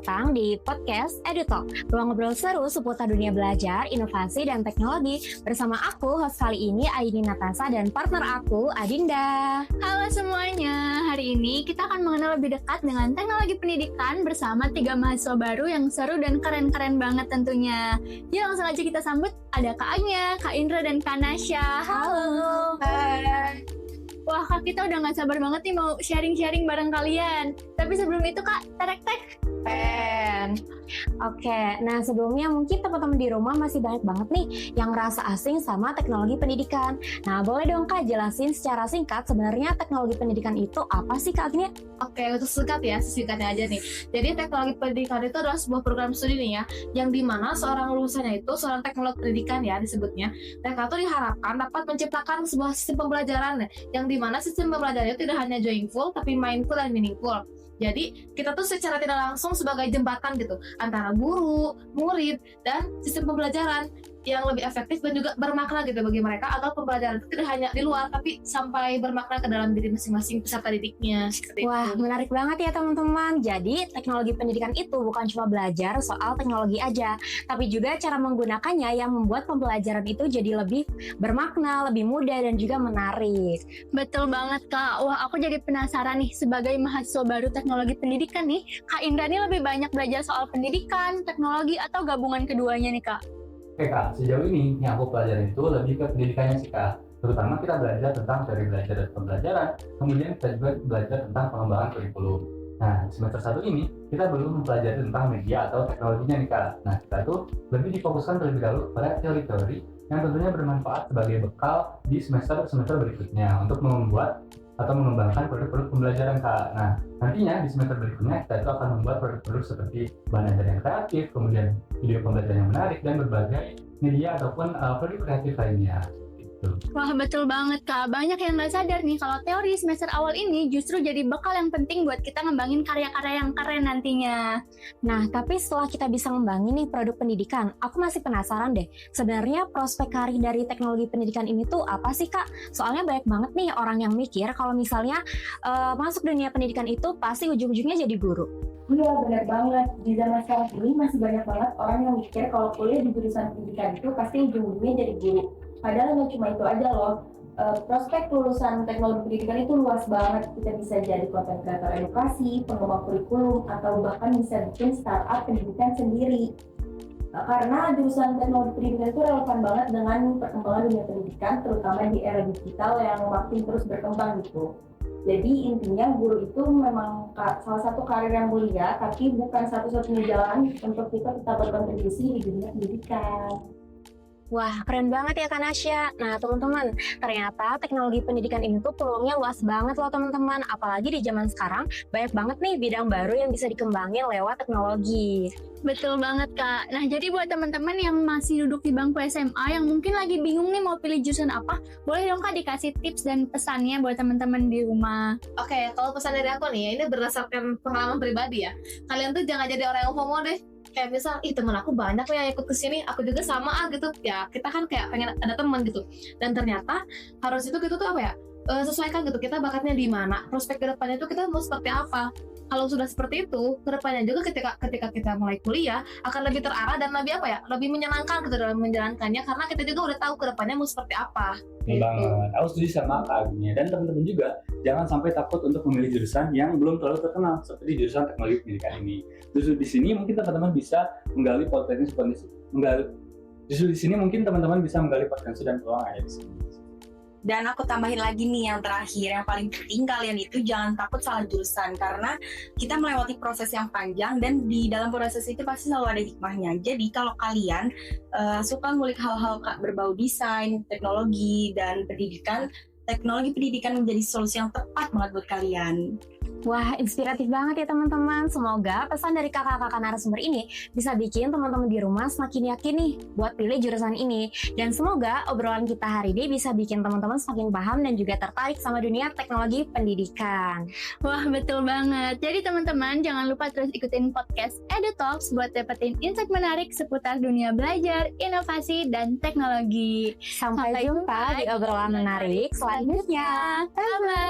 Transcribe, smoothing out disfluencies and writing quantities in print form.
datang di podcast EduTalk, ruang ngobrol seru seputar dunia belajar, inovasi, dan teknologi. Bersama aku, host kali ini Aini Natasa dan partner aku, Adinda. Halo semuanya, hari ini kita akan mengenal lebih dekat dengan teknologi pendidikan bersama 3 mahasiswa baru yang seru dan keren-keren banget tentunya. Jadi langsung aja kita sambut, ada Kak Anya, Kak Indra, dan Kak Nasya. Halo. Hai. Wah Kak, kita udah gak sabar banget nih mau sharing-sharing bareng kalian. Tapi sebelum itu Kak, terek-tek. Oke, nah sebelumnya mungkin teman-teman di rumah masih banyak banget nih yang ngerasa asing sama teknologi pendidikan. Nah, boleh dong Kak jelasin secara singkat sebenarnya teknologi pendidikan itu apa sih Kak Agnia? Oke, untuk singkatnya aja nih. Jadi teknologi pendidikan itu adalah sebuah program studi nih ya, yang dimana seorang lulusannya itu seorang teknolog pendidikan ya disebutnya. Mereka tuh diharapkan dapat menciptakan sebuah sistem pembelajaran yang dimana sistem pembelajarannya tidak hanya joyful tapi mindful dan meaningful. Jadi kita tuh secara tidak langsung sebagai jembatan gitu antara guru, murid, dan sistem pembelajaran yang lebih efektif dan juga bermakna gitu bagi mereka agar pembelajaran itu tidak hanya di luar tapi sampai bermakna ke dalam diri masing-masing peserta didiknya. Wah, menarik banget ya teman-teman. Jadi teknologi pendidikan itu bukan cuma belajar soal teknologi aja, tapi juga cara menggunakannya yang membuat pembelajaran itu jadi lebih bermakna, lebih mudah, dan juga menarik. Betul banget Kak. Wah, aku jadi penasaran nih sebagai mahasiswa baru teknologi pendidikan nih. Kak Indra nih lebih banyak belajar soal pendidikan, teknologi, atau gabungan keduanya nih Kak? Oke Kak, sejauh ini yang aku pelajarin itu lebih ke pendidikannya sih Kak. Terutama kita belajar tentang teori belajar dan pembelajaran, kemudian kita juga belajar tentang pengembangan kurikulum. Nah, semester 1 ini kita belum mempelajari tentang media atau teknologinya nih Kak. Nah, kita tuh lebih difokuskan terlebih dahulu pada teori-teori yang tentunya bermanfaat sebagai bekal di semester-semester berikutnya untuk membuat atau mengembangkan produk-produk pembelajaran Kak. Nah, nantinya di semester berikutnya kita itu akan membuat produk-produk seperti bahan ajar yang kreatif, kemudian video pembelajaran yang menarik, dan berbagai media ataupun produk kreatif lainnya. Wah, betul banget Kak. Banyak yang gak sadar nih kalau teori semester awal ini justru jadi bekal yang penting buat kita ngembangin karya-karya yang keren nantinya. Nah, tapi setelah kita bisa ngembangin nih produk pendidikan, aku masih penasaran deh, sebenarnya prospek karir dari teknologi pendidikan ini tuh apa sih Kak? Soalnya banyak banget nih orang yang mikir kalau misalnya masuk dunia pendidikan itu pasti ujung-ujungnya jadi guru. Iya, benar banget. Di zaman sekarang ini masih banyak banget orang yang mikir kalau kuliah di jurusan pendidikan itu pasti ujung-ujungnya jadi guru. Padahal nggak cuma itu aja loh. Prospek lulusan teknologi pendidikan itu luas banget. Kita bisa jadi konten kreator edukasi, pengembang kurikulum, atau bahkan bisa bikin startup pendidikan sendiri. Karena jurusan teknologi pendidikan itu relevan banget dengan perkembangan dunia pendidikan, terutama di era digital yang makin terus berkembang gitu. Jadi intinya guru itu memang salah satu karir yang mulia, tapi bukan satu-satunya jalan untuk kita tetap berkontribusi di dunia pendidikan. Wah, keren banget ya Kak Nasya. Nah teman-teman, ternyata teknologi pendidikan ini tuh peluangnya luas banget loh teman-teman. Apalagi di zaman sekarang, banyak banget nih bidang baru yang bisa dikembangin lewat teknologi. Betul banget Kak. Nah, jadi buat teman-teman yang masih duduk di bangku SMA yang mungkin lagi bingung nih mau pilih jurusan apa, boleh dong Kak dikasih tips dan pesannya buat teman-teman di rumah. Oke, kalau pesan dari aku nih, ini berdasarkan pengalaman pribadi ya. Kalian tuh jangan jadi orang yang FOMO deh. Kayak misal, temen aku banyak kok yang ikut kesini, aku juga sama gitu. Ya, kita kan kayak pengen ada teman gitu. Dan ternyata harus itu gitu tuh apa ya? Sesuaikan gitu, kita bakatnya di mana, prospek ke depannya itu kita mau seperti apa. Kalau sudah seperti itu, kedepannya juga ketika kita mulai kuliah akan lebih terarah dan lebih apa ya, lebih menyenangkan gitu dalam menjalankannya karena kita juga udah tahu kedepannya mau seperti apa. Betul banget. Aku setuju sama Kak Agnia, dan teman-teman juga jangan sampai takut untuk memilih jurusan yang belum terlalu terkenal seperti jurusan teknologi pendidikan ini. Justru di sini mungkin teman-teman bisa menggali potensi dan peluang yang ada di sini. Dan aku tambahin lagi nih yang terakhir, yang paling penting kalian itu jangan takut salah jurusan karena kita melewati proses yang panjang dan di dalam proses itu pasti selalu ada hikmahnya. Jadi kalau kalian suka ngulik hal-hal berbau desain, teknologi, dan pendidikan, teknologi pendidikan menjadi solusi yang tepat banget buat kalian. Wah, inspiratif banget ya teman-teman. Semoga pesan dari kakak-kakak narasumber ini bisa bikin teman-teman di rumah semakin yakin nih buat pilih jurusan ini. Dan semoga obrolan kita hari ini bisa bikin teman-teman semakin paham dan juga tertarik sama dunia teknologi pendidikan. Wah, betul banget. Jadi teman-teman jangan lupa terus ikutin podcast EduTalks buat dapetin insight menarik seputar dunia belajar, inovasi, dan teknologi. Sampai jumpa di obrolan menarik selanjutnya. Bye-bye.